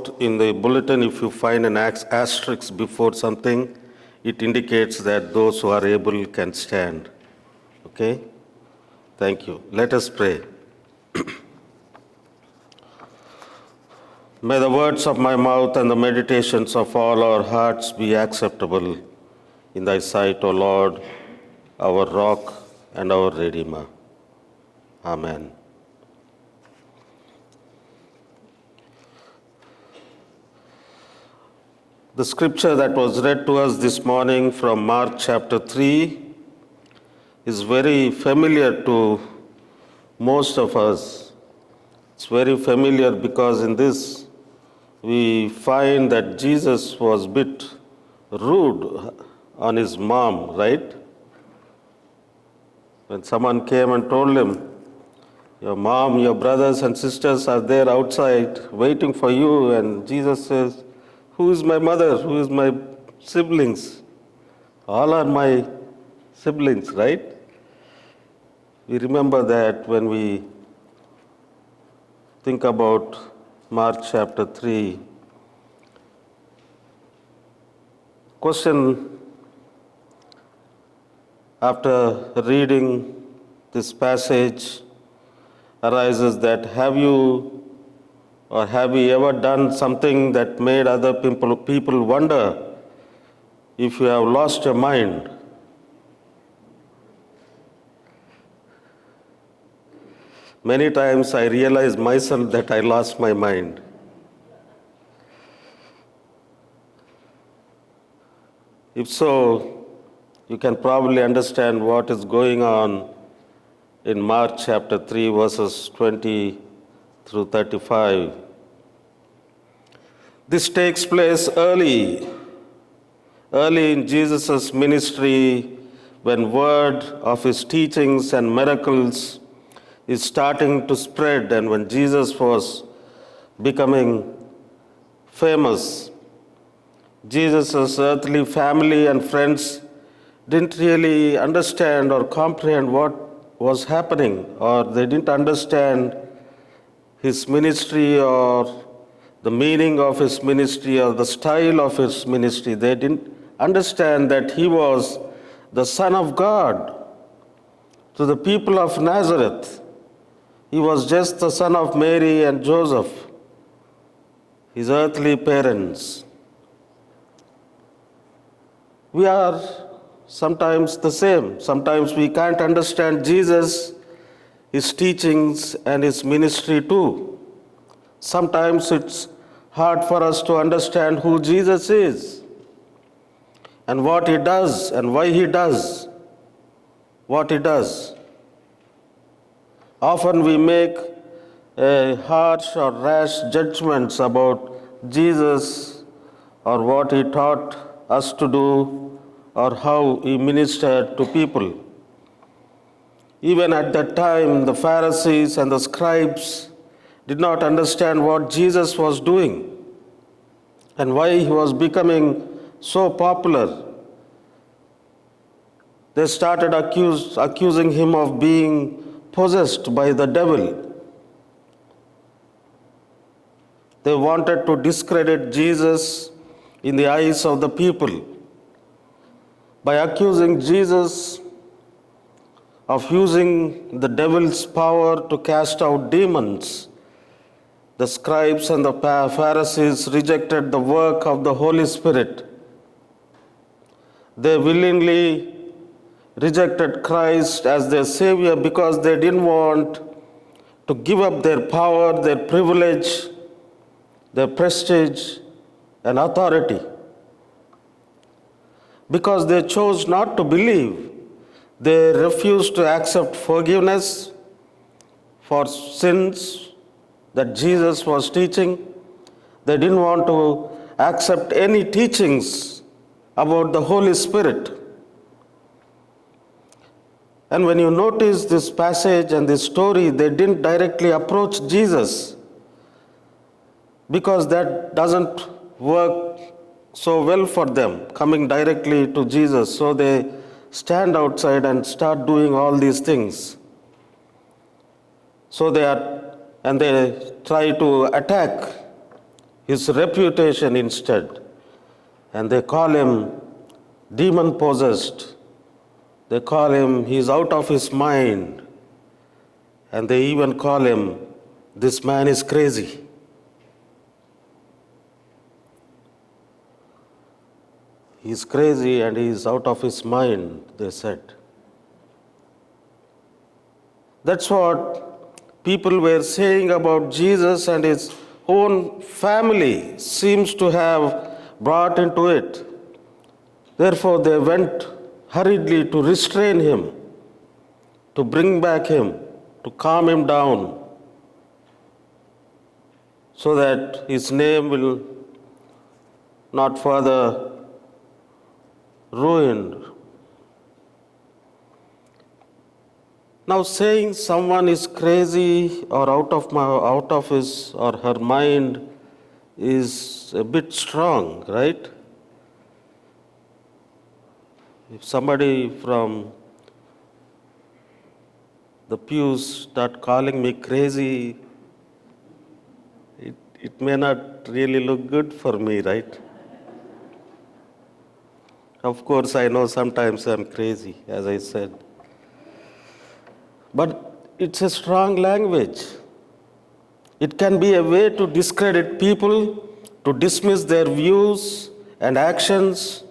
note in the bulletin, if you find an asterisk before something, it indicates that those who are able can stand. Okay? Thank you. Let us pray. May the words of my mouth and the meditations of all our hearts be acceptable in thy sight, O Lord, our rock and our Redeemer. Amen. The scripture that was read to us this morning from Mark chapter 3 is very familiar to most of us. It's very familiar because in this we find that Jesus was a bit rude on his mom, right? When someone came and told him, your mom, your brothers and sisters are there outside waiting for you, and Jesus says, who is my mother? Who is my siblings? All are my siblings, right? We remember that when we think about Mark chapter 3. Question after reading this passage arises that have you ever done something that made other people wonder if you have lost your mind? Many times I realize myself that I lost my mind. If so, you can probably understand what is going on in Mark chapter 3, verses 20 through 35. This takes place early in Jesus' ministry, when word of his teachings and miracles is starting to spread, and when Jesus was becoming famous. Jesus' earthly family and friends didn't really understand or comprehend what was happening, or they didn't understand his ministry or the meaning of his ministry or the style of his ministry. They didn't understand that he was the Son of God to the people of Nazareth. He was just the son of Mary and Joseph, his earthly parents. We are sometimes the same. Sometimes we can't understand Jesus, his teachings, and his ministry too. Sometimes it's hard for us to understand who Jesus is and what he does and why he does what he does. Often we make harsh or rash judgments about Jesus or what he taught us to do or how he ministered to people. Even at that time, the Pharisees and the scribes did not understand what Jesus was doing and why he was becoming so popular. They started accusing him of being possessed by the devil. They wanted to discredit Jesus in the eyes of the people by accusing Jesus of using the devil's power to cast out demons. The scribes and the Pharisees rejected the work of the Holy Spirit. They willingly rejected Christ as their Savior because they didn't want to give up their power, their privilege, their prestige and authority. Because they chose not to believe, they refused to accept forgiveness for sins that Jesus was teaching. They didn't want to accept any teachings about the Holy Spirit. And when you notice this passage and this story, they didn't directly approach Jesus because that doesn't work so well for them, coming directly to Jesus. So they stand outside and start doing all these things. So they try to attack his reputation instead. And they call him demon possessed. They call him he's out of his mind. And they even call him, this man is crazy. He's crazy and he's out of his mind, they said. That's what people were saying about Jesus, and his own family seems to have brought into it. Therefore, they went hurriedly to restrain him, to bring back him, to calm him down, so that his name will not further ruined. Now, saying someone is crazy or out of his or her mind is a bit strong, right? If somebody from the pews start calling me crazy, it may not really look good for me, right? Of course, I know sometimes I'm crazy, as I said. But it's a strong language. It can be a way to discredit people, to dismiss their views and actions,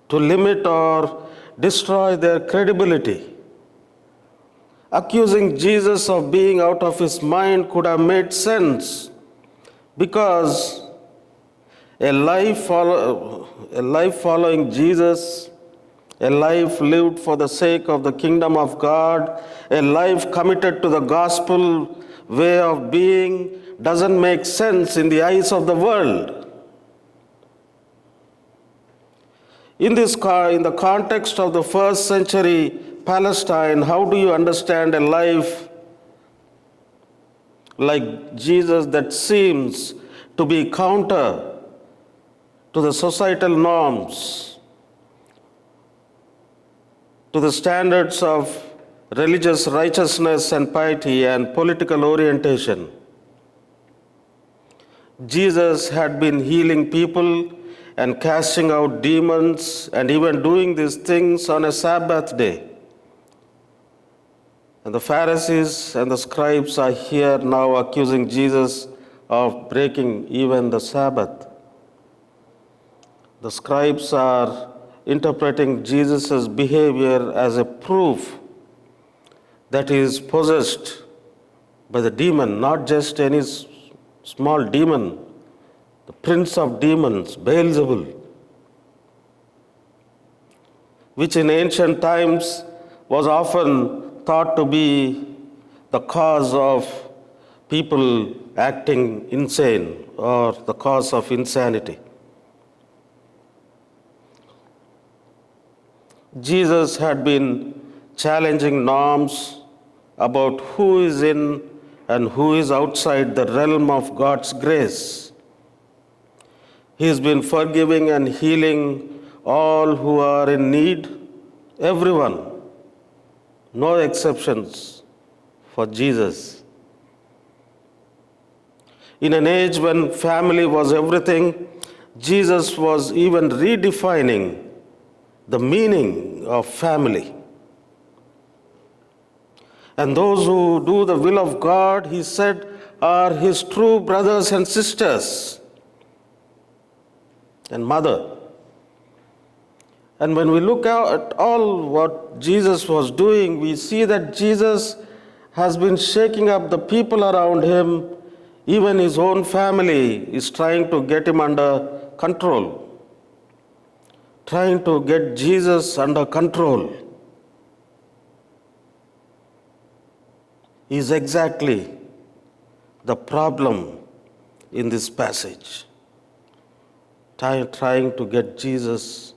to limit or destroy their credibility. Accusing Jesus of being out of his mind could have made sense because a life following Jesus, a life lived for the sake of the kingdom of God, a life committed to the gospel way of being doesn't make sense in the eyes of the world. In the context of the first century Palestine, how do you understand a life like Jesus that seems to be counter to the societal norms, to the standards of religious righteousness and piety and political orientation? Jesus had been healing people and casting out demons and even doing these things on a Sabbath day. And the Pharisees and the scribes are here now accusing Jesus of breaking even the Sabbath. The scribes are interpreting Jesus' behavior as a proof that he is possessed by the demon, not just any small demon, the prince of demons, Beelzebul, which in ancient times was often thought to be the cause of people acting insane or the cause of insanity. Jesus had been challenging norms about who is in and who is outside the realm of God's grace. He has been forgiving and healing all who are in need, everyone, no exceptions for Jesus. In an age when family was everything, Jesus was even redefining the meaning of family. And those who do the will of God, he said, are his true brothers and sisters and mother. And when we look at all what Jesus was doing, we see that Jesus has been shaking up the people around him. Even his own family is trying to get him under control, trying to get Jesus under control. Is exactly the problem in this passage. Trying to get Jesus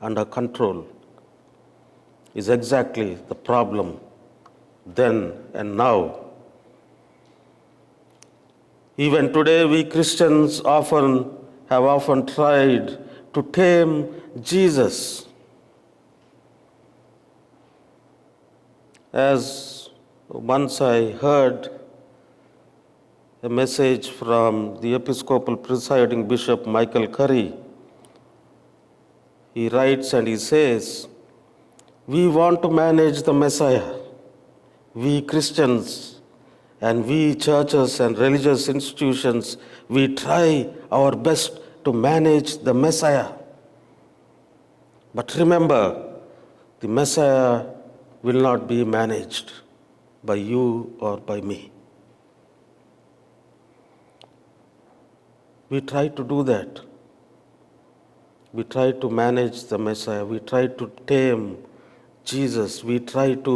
under control is exactly the problem then and now. Even today, we Christians have often tried to tame Jesus. As once I heard a message from the Episcopal presiding Bishop Michael Curry. He writes and he says, "We want to manage the Messiah. We Christians and we churches and religious institutions, we try our best to manage the Messiah. But remember, the Messiah will not be managed by you or by me." We try to do that. We try to manage the Messiah. We try to tame Jesus. We try to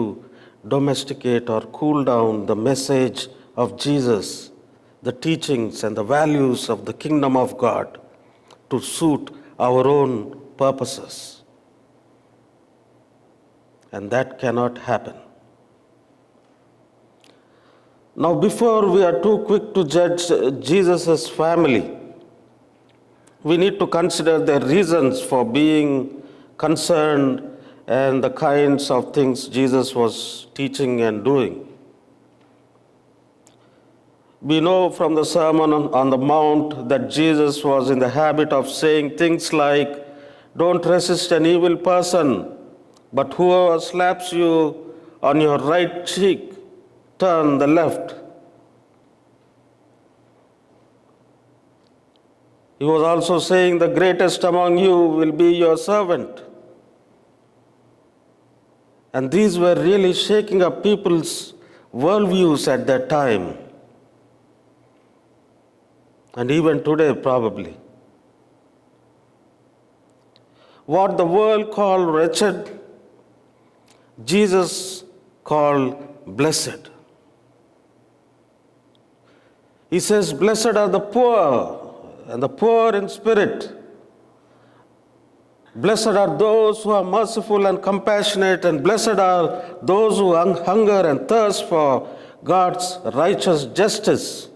domesticate or cool down the message of Jesus, the teachings and the values of the kingdom of God to suit our own purposes. And that cannot happen. Now, before we are too quick to judge Jesus' family, we need to consider the reasons for being concerned and the kinds of things Jesus was teaching and doing. We know from the Sermon on the Mount that Jesus was in the habit of saying things like, "Don't resist an evil person, but whoever slaps you on your right cheek, turn the left." He was also saying, "The greatest among you will be your servant." And these were really shaking up people's worldviews at that time. And even today, probably. What the world called wretched, Jesus called blessed. He says, "Blessed are the poor, and the poor in spirit. Blessed are those who are merciful and compassionate, and blessed are those who hunger and thirst for God's righteous justice,"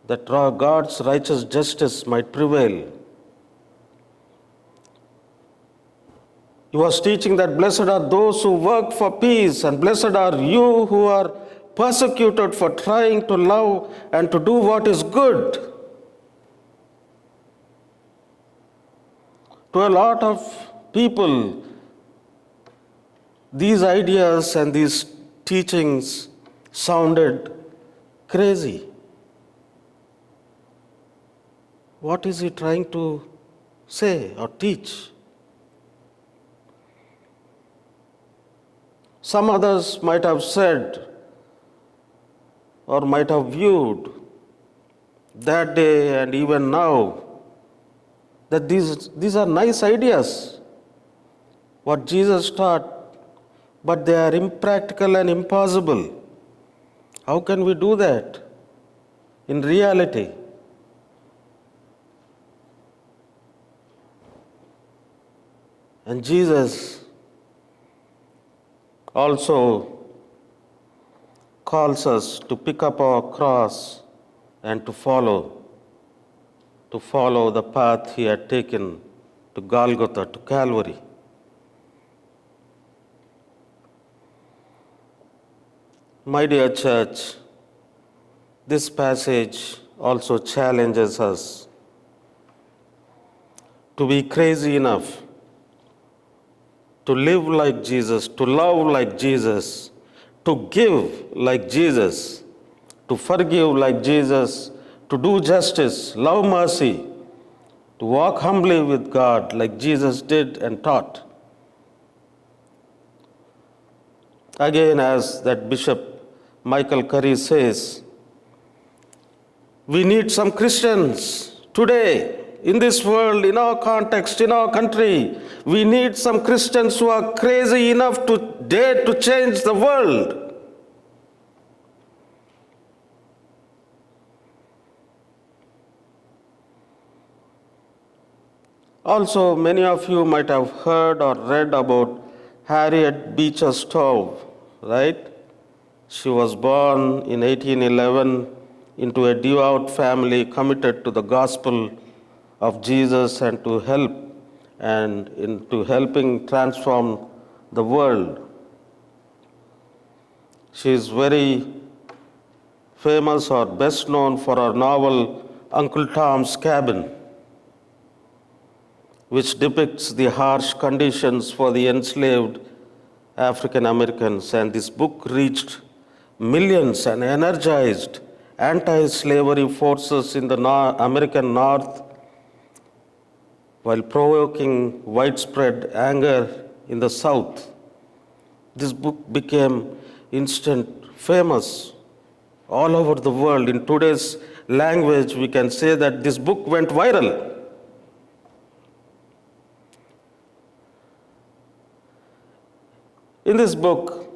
that God's righteous justice might prevail. He was teaching that blessed are those who work for peace, and blessed are you who are persecuted for trying to love and to do what is good. To a lot of people, these ideas and these teachings sounded crazy. What is he trying to say or teach? Some others might have said or might have viewed that day and even now that these are nice ideas, what Jesus taught, but they are impractical and impossible. How can we do that in reality? And Jesus also calls us to pick up our cross and to follow the path he had taken to Golgotha, to Calvary. My dear church, this passage also challenges us to be crazy enough to live like Jesus, to love like Jesus, to give like Jesus, to forgive like Jesus, to do justice, love mercy, to walk humbly with God like Jesus did and taught. Again, as that Bishop Michael Curry says, we need some Christians today in this world, in our context, in our country. We need some Christians who are crazy enough to dare to change the world. Also, many of you might have heard or read about Harriet Beecher Stowe, right? She was born in 1811 into a devout family committed to the gospel of Jesus and to helping transform the world. She is very famous or best known for her novel Uncle Tom's Cabin, which depicts the harsh conditions for the enslaved African Americans. And this book reached millions and energized anti-slavery forces in the American North while provoking widespread anger in the South. This book became instant famous all over the world. In today's language, we can say that this book went viral. In this book,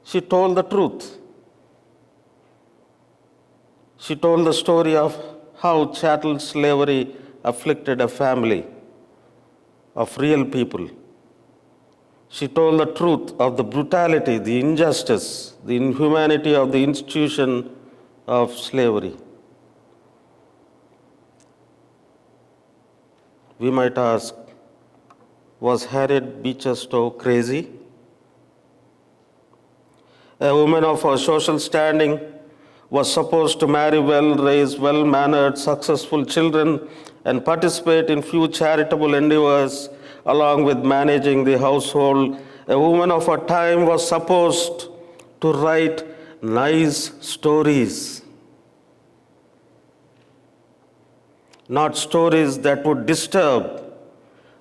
she told the truth. She told the story of how chattel slavery afflicted a family of real people. She told the truth of the brutality, the injustice, the inhumanity of the institution of slavery. We might ask, was Harriet Beecher Stowe crazy? A woman of her social standing was supposed to marry well, raise well-mannered, successful children, and participate in few charitable endeavors along with managing the household. A woman of her time was supposed to write nice stories, not stories that would disturb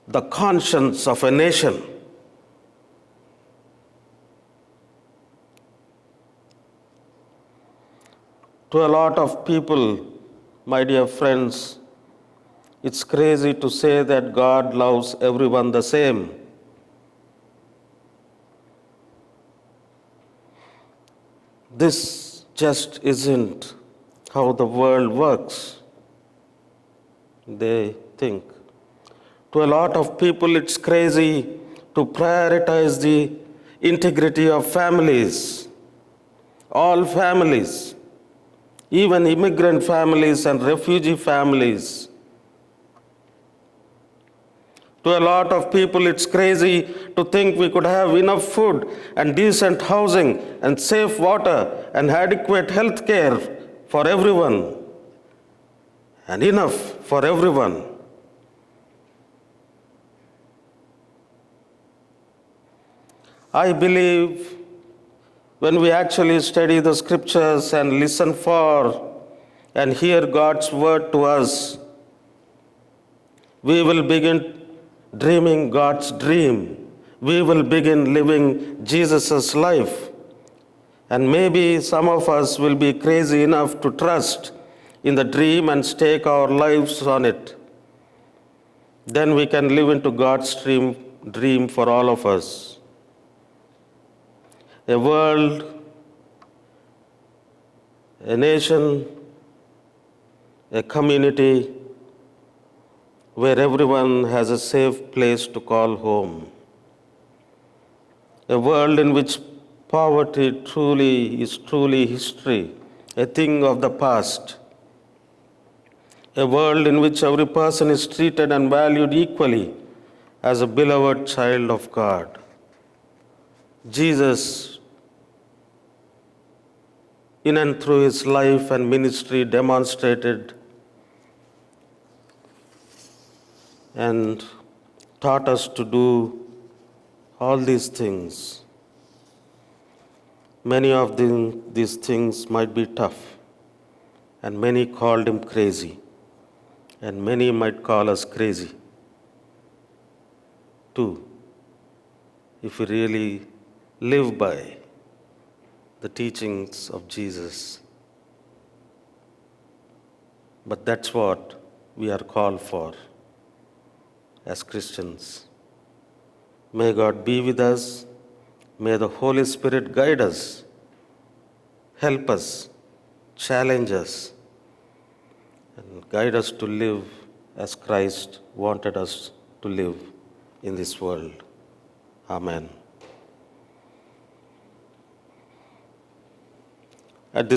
the conscience of a nation. To a lot of people, my dear friends, it's crazy to say that God loves everyone the same. This just isn't how the world works, they think. To a lot of people, it's crazy to prioritize the integrity of families, all families, even immigrant families and refugee families. To a lot of people, it's crazy to think we could have enough food and decent housing and safe water and adequate health care for everyone, and enough for everyone. I believe when we actually study the scriptures and listen for and hear God's word to us, we will begin dreaming God's dream. We will begin living Jesus' life. And maybe some of us will be crazy enough to trust in the dream and stake our lives on it. Then we can live into God's dream for all of us. A world, a nation, a community where everyone has a safe place to call home. A world in which poverty is truly history, a thing of the past. A world in which every person is treated and valued equally as a beloved child of God. Jesus, in and through his life and ministry, demonstrated and taught us to do all these things. Many of these things might be tough, and many called him crazy, and many might call us crazy too, if we really live by the teachings of Jesus. But that's what we are called for as Christians. May God be with us. May the Holy Spirit guide us, help us, challenge us, and guide us to live as Christ wanted us to live in this world. Amen.